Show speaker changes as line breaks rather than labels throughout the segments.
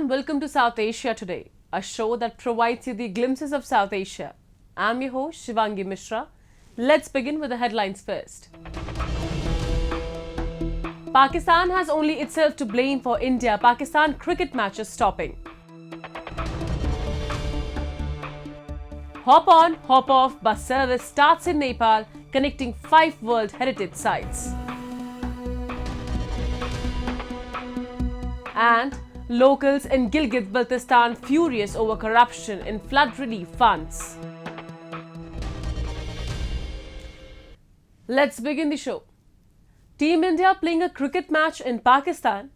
and welcome to South Asia Today, a show that provides you the glimpses of South Asia. I'm your host Shivangi Mishra. Let's begin with the headlines first. Pakistan has only itself to blame for India-Pakistan cricket matches stopping. Hop on, hop off bus service starts in Nepal, connecting 5 World Heritage Sites. And locals in Gilgit-Baltistan furious over corruption in flood relief funds. Let's begin the show. Team India playing a cricket match in Pakistan.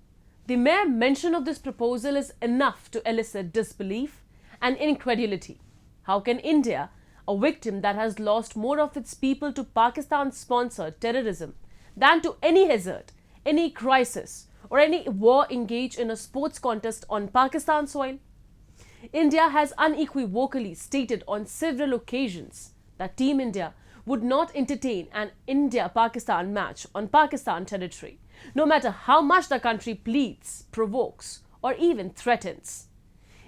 The mere mention of this proposal is enough to elicit disbelief and incredulity. How can India, a victim that has lost more of its people to Pakistan-sponsored terrorism than to any hazard, any crisis, or any war engage in a sports contest on Pakistan soil? India has unequivocally stated on several occasions that Team India would not entertain an India-Pakistan match on Pakistan territory, no matter how much the country pleads, provokes, or even threatens.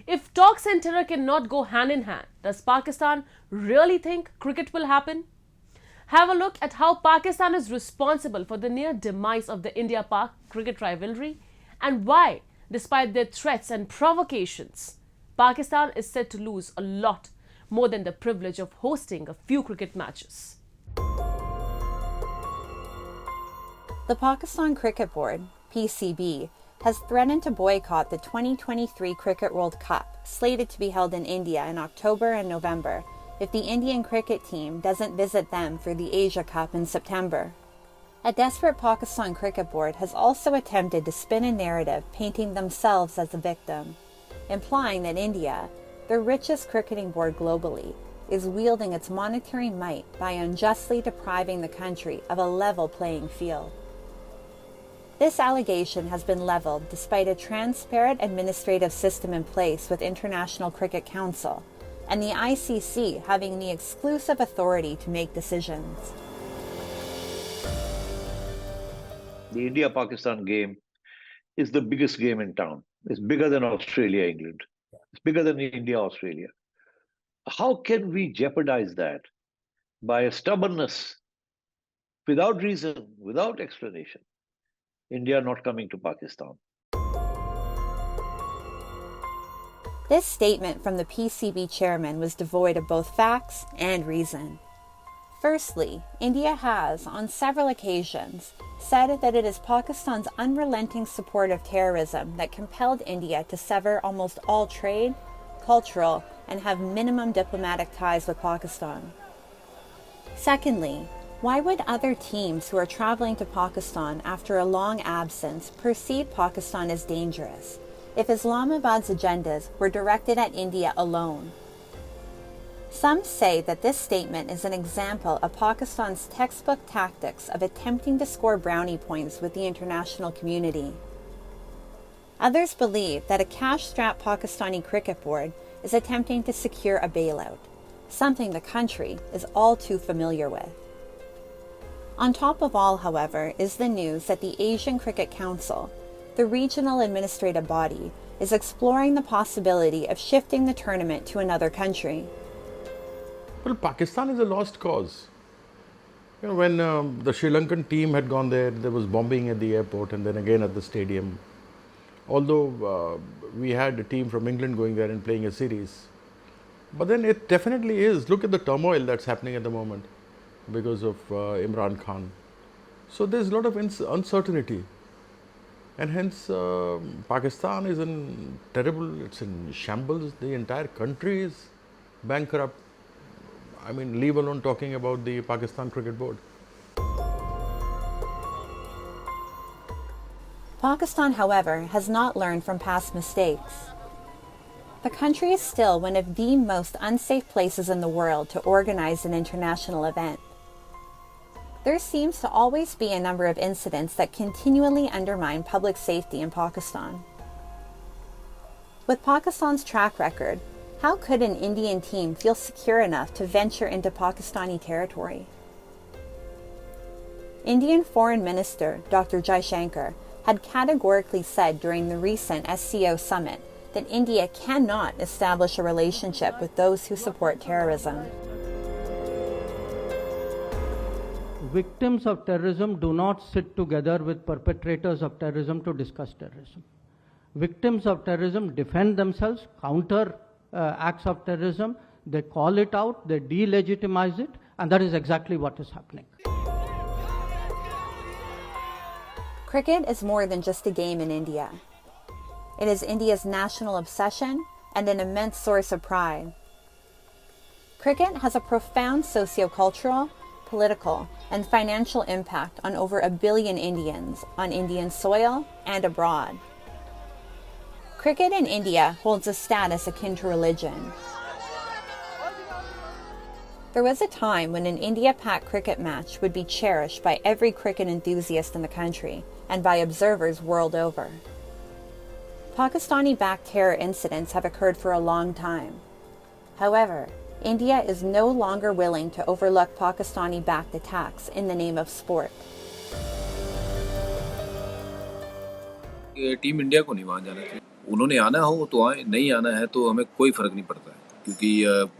If talks and terror cannot go hand in hand, does Pakistan really think cricket will happen? Have a look at how Pakistan is responsible for the near demise of the India-Pak cricket rivalry and why, despite their threats and provocations, Pakistan is said to lose a lot more than the privilege of hosting a few cricket matches.
The Pakistan Cricket Board, PCB, has threatened to boycott the 2023 Cricket World Cup, slated to be held in India in October and November, if the Indian cricket team doesn't visit them for the Asia Cup in September. A desperate Pakistan Cricket Board has also attempted to spin a narrative painting themselves as a victim, implying that India, the richest cricketing board globally, is wielding its monetary might by unjustly depriving the country of a level playing field. This allegation has been leveled despite a transparent administrative system in place with International Cricket Council, and the ICC having the exclusive authority to make decisions.
The India-Pakistan game is the biggest game in town. It's bigger than Australia-England. It's bigger than India-Australia. How can we jeopardize that by a stubbornness, without reason, without explanation? India not coming to Pakistan.
This statement from the PCB chairman was devoid of both facts and reason. Firstly, India has, on several occasions, said that it is Pakistan's unrelenting support of terrorism that compelled India to sever almost all trade, cultural, and have minimum diplomatic ties with Pakistan. Secondly, why would other teams who are traveling to Pakistan after a long absence perceive Pakistan as dangerous if Islamabad's agendas were directed at India alone? Some say that this statement is an example of Pakistan's textbook tactics of attempting to score brownie points with the international community. Others believe that a cash-strapped Pakistani cricket board is attempting to secure a bailout, something the country is all too familiar with. On top of all, however, is the news that the Asian Cricket Council, the regional administrative body, is exploring the possibility of shifting the tournament to another country.
Well, Pakistan is a lost cause. You know, when the Sri Lankan team had gone there was bombing at the airport and then again at the stadium. Although we had a team from England going there and playing a series. But then it definitely is. Look at the turmoil that's happening at the moment because of Imran Khan. So there's a lot of uncertainty. And hence Pakistan is in it's in shambles. The entire country is bankrupt. I mean, leave alone talking about the Pakistan Cricket Board.
Pakistan, however, has not learned from past mistakes. The country is still one of the most unsafe places in the world to organize an international event. There seems to always be a number of incidents that continually undermine public safety in Pakistan. With Pakistan's track record, how could an Indian team feel secure enough to venture into Pakistani territory? Indian Foreign Minister Dr. Jaishankar had categorically said during the recent SCO summit that India cannot establish a relationship with those who support terrorism.
Victims of terrorism do not sit together with perpetrators of terrorism to discuss terrorism. Victims of terrorism defend themselves, counter acts of terrorism, they call it out, they delegitimize it, and that is exactly what is happening.
Cricket is more than just a game in India. It is India's national obsession and an immense source of pride. Cricket has a profound socio-cultural, political, and financial impact on over 1 billion Indians on Indian soil and abroad. Cricket in India holds a status akin to religion. There was a time when an India-Pak cricket match would be cherished by every cricket enthusiast in the country and by observers world over. Pakistani-backed terror incidents have occurred for a long time. However, India is no longer willing to overlook Pakistani-backed attacks in the name of sport.
Team India को नहीं वहाँ जाना चाहिए। उन्होंने आना हो तो आए, नहीं आना है तो हमें कोई फ़र्क नहीं पड़ता है, क्योंकि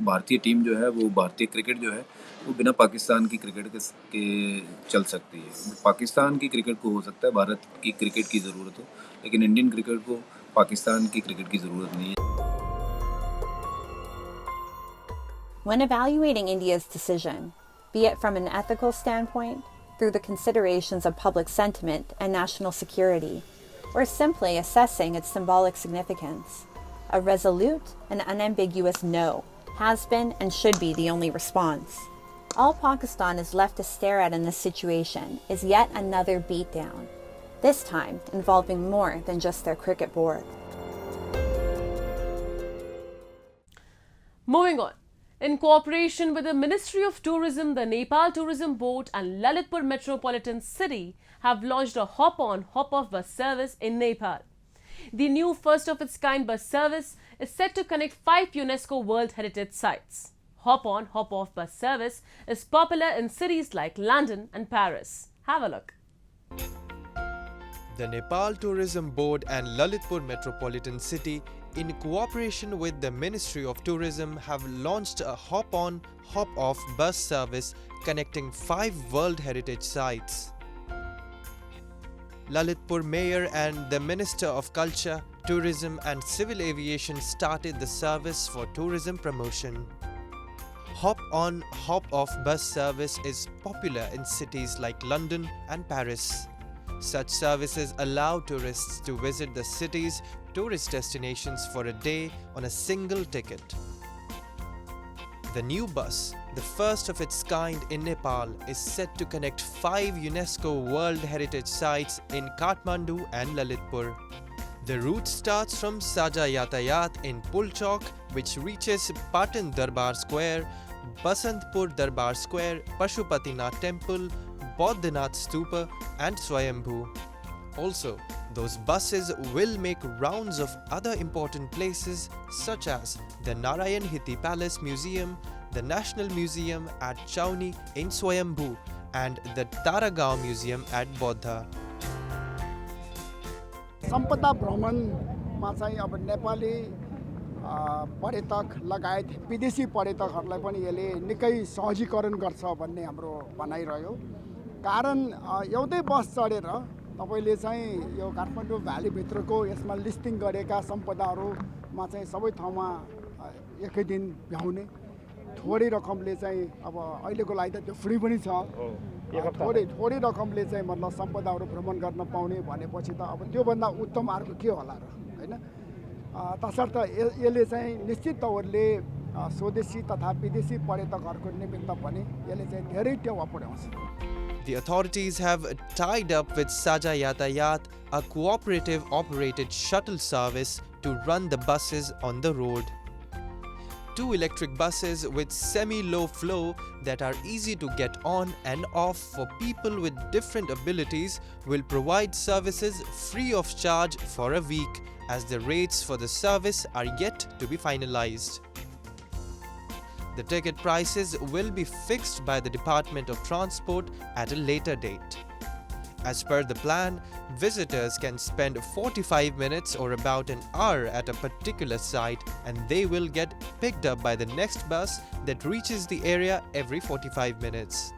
भारतीय टीम जो है वो भारतीय क्रिकेट जो है वो बिना पाकिस्तान की क्रिकेट के चल सकती है। पाकिस्तान की क्रिकेट को हो सकता है भारत की क्रिकेट की ज़रूरत हो, लेकिन इंडियन क्रिकेट को पाकिस्तान की क्रिकेट की ज़रूरत नहीं है।
When evaluating India's decision, be it from an ethical standpoint, through the considerations of public sentiment and national security, or simply assessing its symbolic significance, a resolute and unambiguous no has been and should be the only response. All Pakistan is left to stare at in this situation is yet another beatdown, this time involving more than just their cricket board.
Moving on. In cooperation with the Ministry of Tourism, the Nepal Tourism Board and Lalitpur Metropolitan City have launched a hop-on, hop-off bus service in Nepal. The new first-of-its-kind bus service is set to connect 5 UNESCO World Heritage Sites. Hop-on, hop-off bus service is popular in cities like London and Paris. Have a look.
The Nepal Tourism Board and Lalitpur Metropolitan City, in cooperation with the Ministry of Tourism, have launched a hop-on, hop-off bus service connecting 5 World Heritage Sites. Lalitpur Mayor and the Minister of Culture, Tourism and Civil Aviation started the service for tourism promotion. Hop-on, hop-off bus service is popular in cities like London and Paris. Such services allow tourists to visit the city's tourist destinations for a day on a single ticket. The new bus, the first of its kind in Nepal, is set to connect 5 UNESCO World Heritage Sites in Kathmandu and Lalitpur. The route starts from Saja Yatayat in Pulchok, which reaches Patan Darbar Square, Basantpur Darbar Square, Pashupatinath Temple, Bodhanath Stupa and Swayambhu. Also, those buses will make rounds of other important places such as the Narayan Hithi Palace Museum, the National Museum at Chauni in Swayambhu and the Taragaon Museum at Bodha.
सम्पदा भ्रमणमा चाहिँ अब नेपाली पर्यटक लगायत विदेशी पर्यटकहरूलाई पनि यसले निकै सहजीकरण गर्छ भन्ने हाम्रो भनाइरह्यो। कारण एउटै बस चढेर तपाईले चाहिँ यो काठमाडौँ भ्याली भित्रको यसमा लिस्टिङ गरेका सम्पदाहरुमा चाहिँ सबै ठाउँमा एकै दिन भ्याउने थोरै रकमले चाहिँ अब अहिलेको लागि त त्यो फ्री पनि छ। थोरै रकमले चाहिँ मतलब सम्पदाहरु भ्रमण गर्न पाउने भनेपछि त अब त्यो भन्दा उत्तम अर्को के होला र हैन। तसर्थ यसले चाहिँ निश्चित तवरले स्वदेशी तथा विदेशी पर्यटकहरुको निमित्त पनि यसले चाहिँ धेरै टेवा पुर्याउँछ।
The authorities have tied up with Saja Yatayat, a cooperative operated shuttle service, to run the buses on the road. 2 electric buses with semi-low flow that are easy to get on and off for people with different abilities will provide services free of charge for a week, as the rates for the service are yet to be finalized. The ticket prices will be fixed by the Department of Transport at a later date. As per the plan, visitors can spend 45 minutes or about an hour at a particular site, and they will get picked up by the next bus that reaches the area every 45 minutes.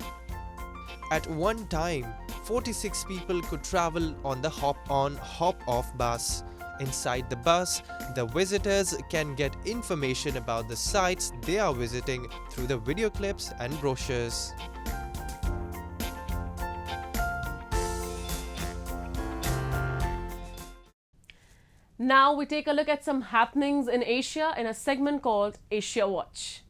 At one time, 46 people could travel on the hop-on, hop-off bus. Inside the bus, the visitors can get information about the sites they are visiting through the video clips and brochures.
Now we take a look at some happenings in Asia in a segment called Asia Watch.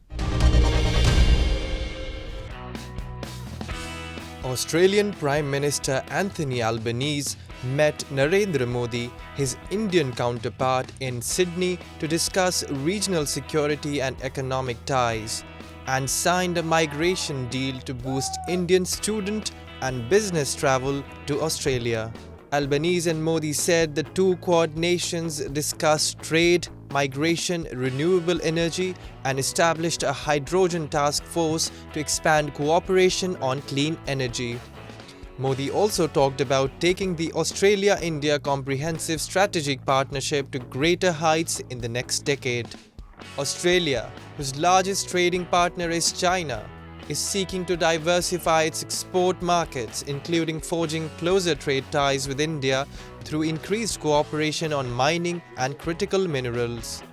Australian Prime Minister Anthony Albanese met Narendra Modi, his Indian counterpart, in Sydney to discuss regional security and economic ties, and signed a migration deal to boost Indian student and business travel to Australia. Albanese and Modi said the two Quad nations discussed trade, migration, renewable energy, and established a hydrogen task force to expand cooperation on clean energy. Modi also talked about taking the Australia-India Comprehensive Strategic Partnership to greater heights in the next decade. Australia, whose largest trading partner is China, is seeking to diversify its export markets, including forging closer trade ties with India through increased cooperation on mining and critical minerals.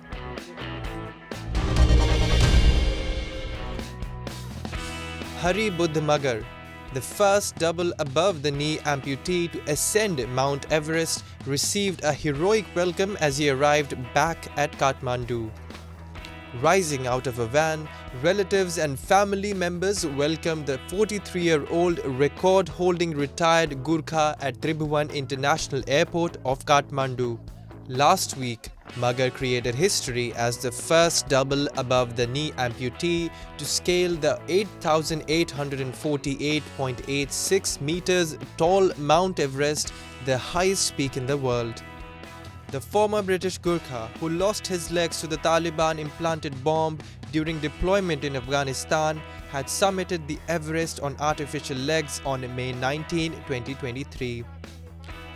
Hari Buddha Magar, the first double above-the-knee amputee to ascend Mount Everest, received a heroic welcome as he arrived back at Kathmandu. Rising out of a van, relatives and family members welcomed the 43-year-old record-holding retired Gurkha at Tribhuvan International Airport of Kathmandu. Last week, Magar created history as the first double above-the-knee amputee to scale the 8,848.86 meters tall Mount Everest, the highest peak in the world. The former British Gurkha, who lost his legs to the Taliban-implanted bomb during deployment in Afghanistan, had summited the Everest on artificial legs on May 19, 2023.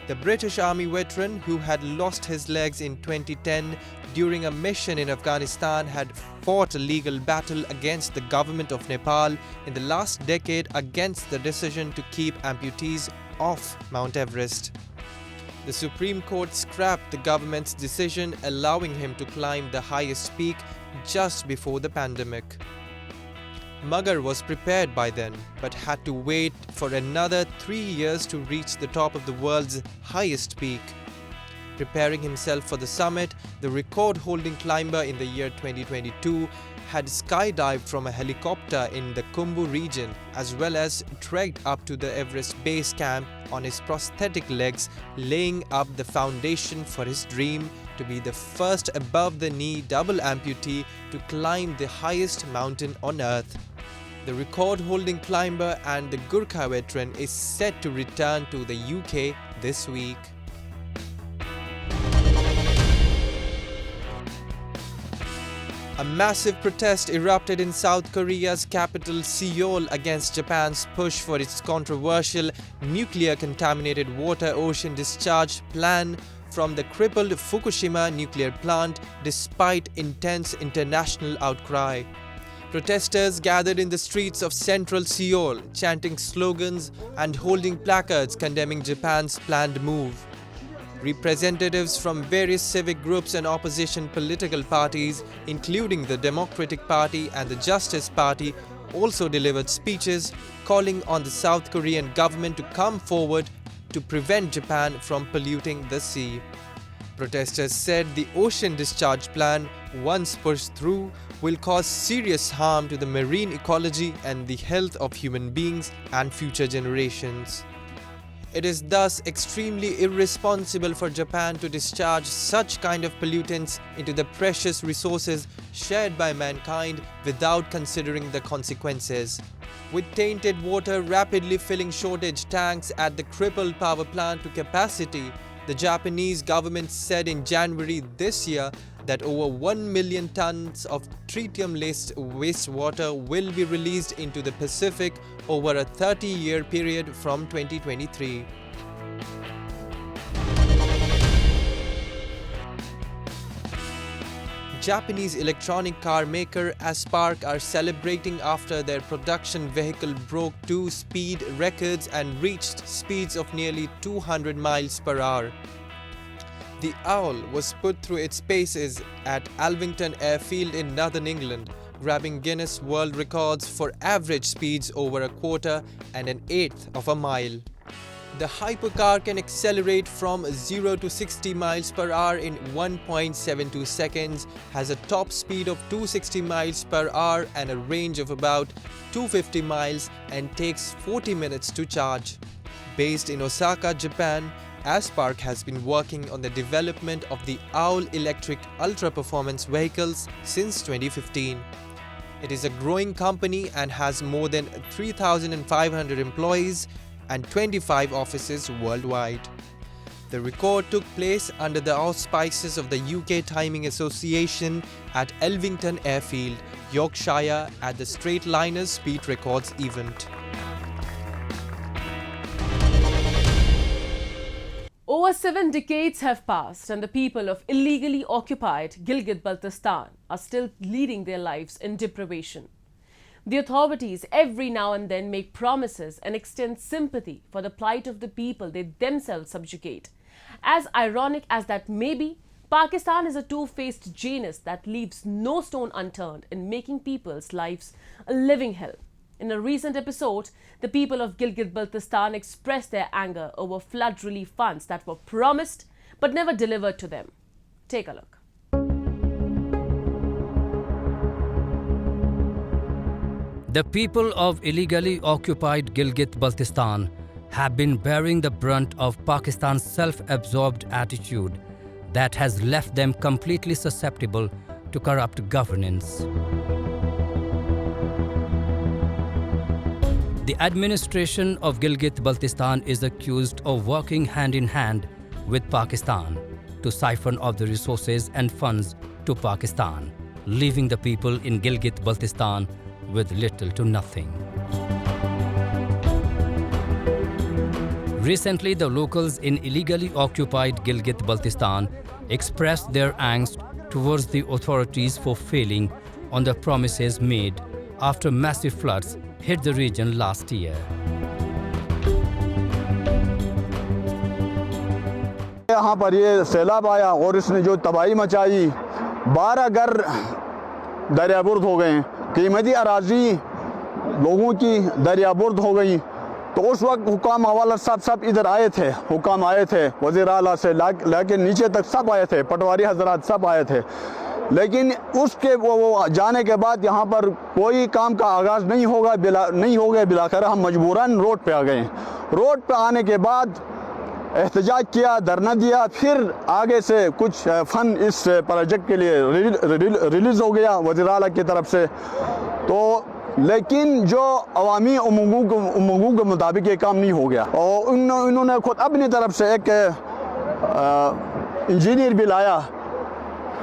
The British Army veteran, who had lost his legs in 2010 during a mission in Afghanistan, had fought a legal battle against the government of Nepal in the last decade against the decision to keep amputees off Mount Everest. The Supreme Court scrapped the government's decision allowing him to climb the highest peak just before the pandemic. Magar was prepared by then, but had to wait for another 3 years to reach the top of the world's highest peak. Preparing himself for the summit, the record-holding climber in the year 2022 had skydived from a helicopter in the Khumbu region, as well as trekked up to the Everest base camp on his prosthetic legs, laying up the foundation for his dream to be the first above-the-knee double amputee to climb the highest mountain on earth. The record-holding climber and the Gurkha veteran is set to return to the UK this week. A massive protest erupted in South Korea's capital Seoul against Japan's push for its controversial nuclear-contaminated water ocean discharge plan from the crippled Fukushima nuclear plant despite intense international outcry. Protesters gathered in the streets of central Seoul, chanting slogans and holding placards condemning Japan's planned move. Representatives from various civic groups and opposition political parties, including the Democratic Party and the Justice Party, also delivered speeches calling on the South Korean government to come forward to prevent Japan from polluting the sea. Protesters said the ocean discharge plan, once pushed through, will cause serious harm to the marine ecology and the health of human beings and future generations. It is thus extremely irresponsible for Japan to discharge such kind of pollutants into the precious resources shared by mankind without considering the consequences. With tainted water rapidly filling shortage tanks at the crippled power plant to capacity, the Japanese government said in January this year that over 1 million tons of tritium-laced wastewater will be released into the Pacific over a 30-year period from 2023. Japanese electronic car maker Spark are celebrating after their production vehicle broke 2 speed records and reached speeds of nearly 200 miles per hour. The Owl was put through its paces at Alvington Airfield in northern England, grabbing Guinness World Records for average speeds over a quarter and an eighth of a mile. The hypercar can accelerate from 0 to 60 miles per hour in 1.72 seconds, has a top speed of 260 miles per hour and a range of about 250 miles, and takes 40 minutes to charge. Based in Osaka, Japan, Spark has been working on the development of the Owl electric ultra-performance vehicles since 2015. It is a growing company and has more than 3,500 employees and 25 offices worldwide. The record took place under the auspices of the UK Timing Association at Elvington Airfield, Yorkshire, at the Straight Liners Speed Records event.
Over 7 decades have passed and the people of illegally occupied Gilgit-Baltistan are still leading their lives in deprivation. The authorities every now and then make promises and extend sympathy for the plight of the people they themselves subjugate. As ironic as that may be, Pakistan is a two-faced Janus that leaves no stone unturned in making people's lives a living hell. In a recent episode, the people of Gilgit-Baltistan expressed their anger over flood relief funds that were promised but never delivered to them. Take a look.
The people of illegally occupied Gilgit-Baltistan have been bearing the brunt of Pakistan's self-absorbed attitude that has left them completely susceptible to corrupt governance. The administration of Gilgit-Baltistan is accused of working hand in hand with Pakistan to siphon off the resources and funds to Pakistan, leaving the people in Gilgit-Baltistan with little to nothing. Recently, the locals in illegally occupied Gilgit-Baltistan expressed their angst towards the authorities for failing on the promises made after massive floods hit the region last year.
यहाँ पर ये सैलाब आया और इसने जो तबाही मचाई, 12 घर दरियाबुर्द हो गए, कीमती अराजी लोगों की दरियाबुर्द हो गई। तो उस वक्त हुकाम हवाला सब इधर आए थे, हुकाम आए थे, वज़ीर आला से लेके नीचे तक सब आए थे, पटवारी हजरात सब आए थे। लेकिन उसके वो जाने के बाद यहाँ पर कोई काम का आगाज़ नहीं हो गया। बिलाखिर हम मजबूरन रोड पे आ गए। रोड पे आने के बाद एहतजाज किया, धरना दिया, फिर आगे से कुछ फ़ंड इस प्रोजेक्ट के लिए रिलीज़ हो गया वज़ीर आला की तरफ से। तो लेकिन जो अवामी उमंगों के मुताबिक ये काम नहीं हो गया और इन्होंने खुद अपनी तरफ से एक इंजीनियर भी लाया।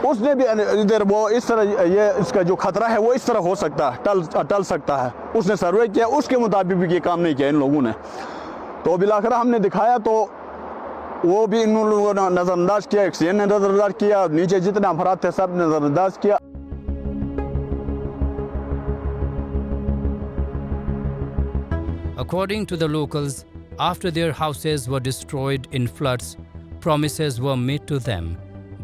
उसने भी इधर वो इस तरह ये इसका जो खतरा है वो इस तरह हो सकता है, टल सकता है। उसने सर्वे किया, उसके मुताबिक भी ये काम नहीं किया इन लोगों ने। तो बिलाखिर हमने दिखाया तो वो भी इन लोगों ने नज़रअंदाज किया, एक्सीएन ने नज़रअंदाज किया, नीचे जितने अफराद थे सब ने नज़रअंदाज किया।
According to the locals, after their houses were destroyed in floods, promises were made to them,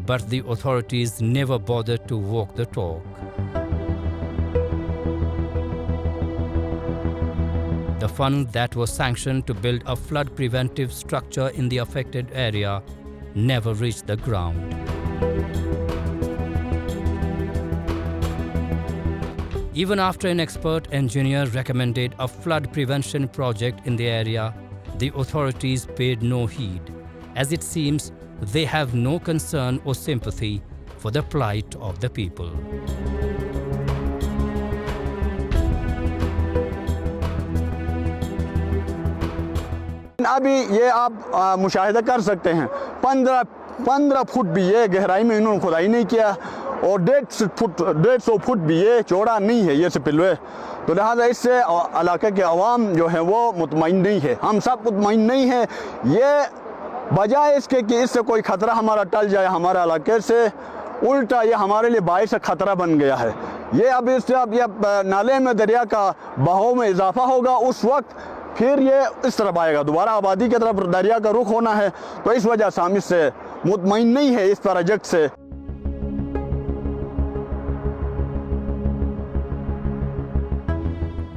but the authorities never bothered to walk the talk. The fund that was sanctioned to build a flood preventive structure in the affected area never reached the ground. Even after an expert engineer recommended a flood prevention project in the area, the authorities paid no heed, as it seems they have no concern or sympathy for the plight of the people.
अभी ये आप मुशाहिदा कर सकते हैं, 15 foot भी ये गहराई में इन्होंने खुदाई नहीं किया और 150 फुट भी ये चौड़ा नहीं है ये स्पिलवे। तो लिहाजा इससे इलाके के अवाम जो है वो मुतमईन नहीं है, हम सब मुतमईन नहीं हैं। ये बजाय इसके कि इससे कोई ख़तरा हमारा टल जाए हमारे इलाके से, उल्टा ये हमारे लिए बाइस खतरा बन गया है। ये अब इससे अब ये नाले में दरिया का बहाव में इजाफा होगा, उस वक्त फिर ये इस तरफ आएगा, दोबारा आबादी की तरफ दरिया का रुख होना है। तो इस वजह से हम इससे मुतमईन नहीं है इस प्रोजेक्ट से।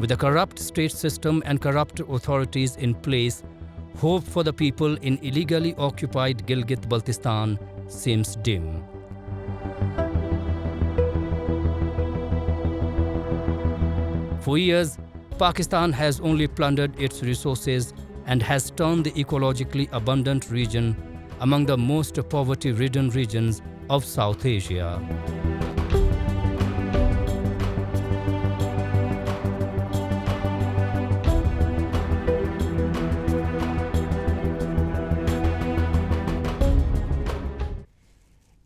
With a corrupt state system and corrupt authorities in place, hope for the people in illegally occupied Gilgit-Baltistan seems dim. For years, Pakistan has only plundered its resources and has turned the ecologically abundant region among the most poverty-ridden regions of South Asia.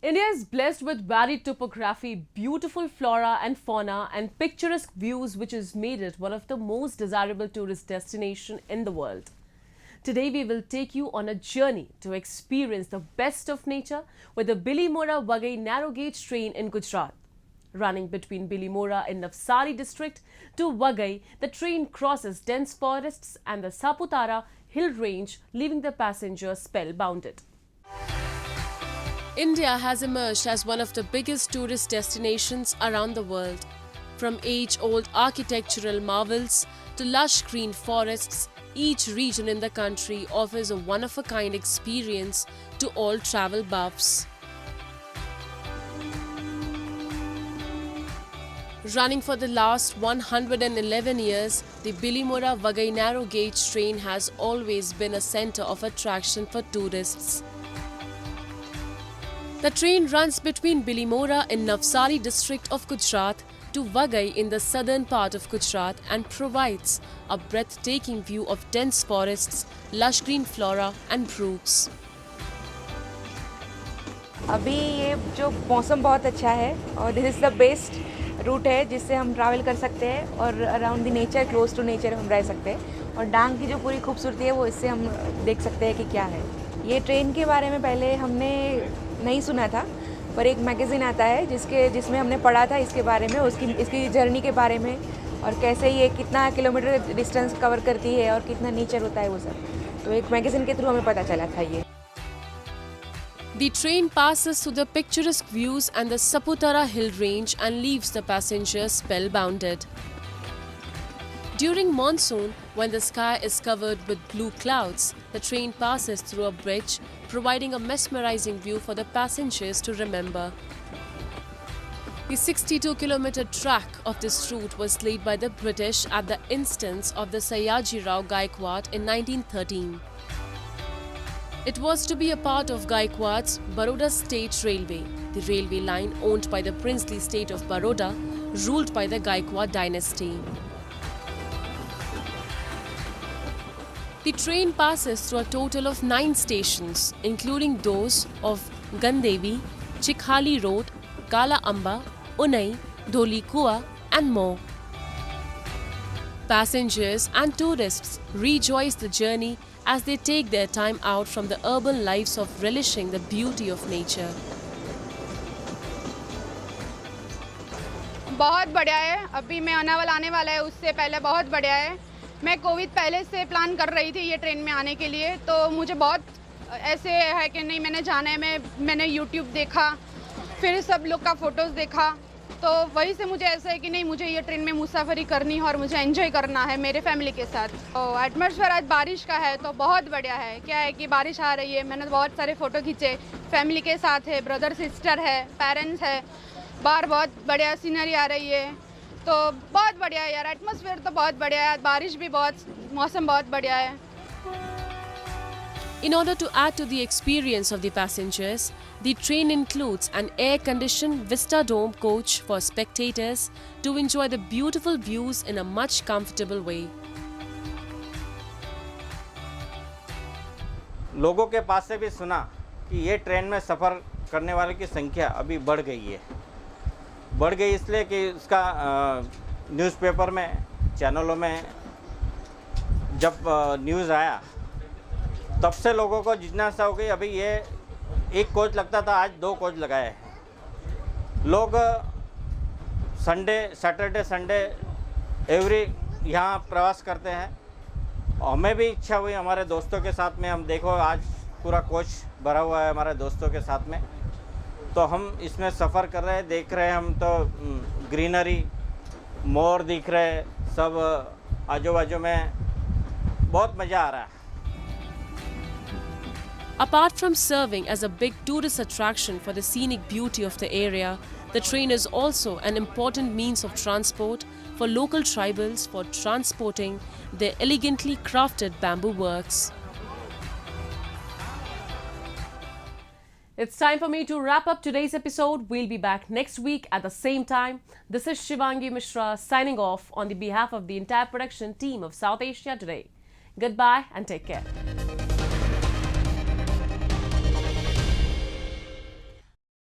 India is blessed with varied topography, beautiful flora and fauna, and picturesque views, which has made it one of the most desirable tourist destinations in the world. Today, we will take you on a journey to experience the best of nature with the Bilimora-Waghai narrow gauge train in Gujarat. Running between Bilimora in Navsari district to Waghai, the train crosses dense forests and the Saputara hill range, leaving the passengers spellbounded. India has emerged as one of the biggest tourist destinations around the world. From age-old architectural marvels to lush green forests, each region in the country offers a one-of-a-kind experience to all travel buffs. Running for the last 111 years, the Bilimora-Waghai narrow gauge train has always been a center of attraction for tourists. The train runs between Bilimora in Navsari district of Gujarat to Waghai in the southern part of Gujarat and provides a breathtaking view of dense forests, lush green flora and brooks.
अभी ये जो मौसम बहुत अच्छा है और this is the best route है जिससे हम ट्रैवल कर सकते हैं और around the nature, close to nature हम रह सकते हैं और डांग की जो पूरी खूबसूरती है वो इससे हम देख सकते हैं कि क्या है। ये ट्रेन के बारे में पहले हमने नहीं सुना था, पर एक मैगज़ीन आता है जिसमें हमने पढ़ा था इसके बारे में, इसकी जर्नी के बारे में और कैसे ये कितना किलोमीटर डिस्टेंस कवर करती है और कितना नेचर होता है वो सब, तो एक मैगज़ीन के थ्रू हमें पता चला था ये।
The train passes through the picturesque views and the Saputara hill range and leaves the passengers spellbounded. During monsoon, when the sky is covered with blue clouds, the train passes through a bridge, providing a mesmerizing view for the passengers to remember. The 62-kilometer track of this route was laid by the British at the instance of the Sayaji Rao Gaikwad in 1913. It was to be a part of Gaikwad's Baroda State Railway, the railway line owned by the princely state of Baroda, ruled by the Gaikwad dynasty. The train passes through a total of 9 stations, including those of Gandevi, Chikhali Road, Kala Amba, Unai, Dholi Kua, and more. Passengers and tourists rejoice the journey as they take their time out from the urban lives of relishing the beauty of nature.
बहुत बढ़िया है, अभी मैं आने वाला है उससे पहले बहुत बढ़िया है। मैं कोविड पहले से प्लान कर रही थी ये ट्रेन में आने के लिए, तो मुझे बहुत ऐसे है कि नहीं मैंने जाना है। मैंने यूट्यूब देखा, फिर सब लोग का फ़ोटोज़ देखा, तो वही से मुझे ऐसा है कि नहीं मुझे ये ट्रेन में मुसाफरी करनी है और मुझे एंजॉय करना है मेरे फैमिली के साथ। तो एटमॉस्फेयर आज बारिश का है तो बहुत बढ़िया है। क्या है कि बारिश आ रही है, मैंने बहुत सारे फ़ोटो खींचे, फैमिली के साथ है, ब्रदर सिस्टर है, पेरेंट्स है, बाहर बहुत बढ़िया सीनरी आ रही है, तो बहुत बढ़िया है यार। एटमॉस्फेयर तो बहुत बढ़िया है, बारिश भी मौसम बहुत बढ़िया है।
In order to add to the experience of the passengers, the train includes an air-conditioned Vista Dome coach for spectators to enjoy the beautiful views in a much comfortable way.
लोगों के पास से भी सुना कि ये ट्रेन में सफ़र करने वालों की संख्या अभी बढ़ गई है। बढ़ गई इसलिए कि उसका न्यूज़पेपर में, चैनलों में जब न्यूज़ आया तब से लोगों को जिज्ञासा हो गई। अभी ये एक कोच लगता था, आज 2 कोच लगाए हैं। लोग सैटरडे संडे एवरी यहाँ प्रवास करते हैं। हमें भी इच्छा हुई हमारे दोस्तों के साथ में, हम देखो आज पूरा कोच भरा हुआ है हमारे दोस्तों के साथ में, तो हम इसमें सफ़र कर रहे हैं, देख रहे हैं हम तो ग्रीनरी, मोर दिख रहे हैं, सब आजू बाजू में, बहुत मज़ा आ रहा है।
Apart from serving as a big tourist attraction for the scenic beauty of the area, the train is also an important means of transport for local tribals for transporting their elegantly crafted bamboo works. It's time for me to wrap up today's episode. We'll be back next week at the same time. This is Shivangi Mishra signing off on the behalf of the entire production team of South Asia Today. Goodbye and take care.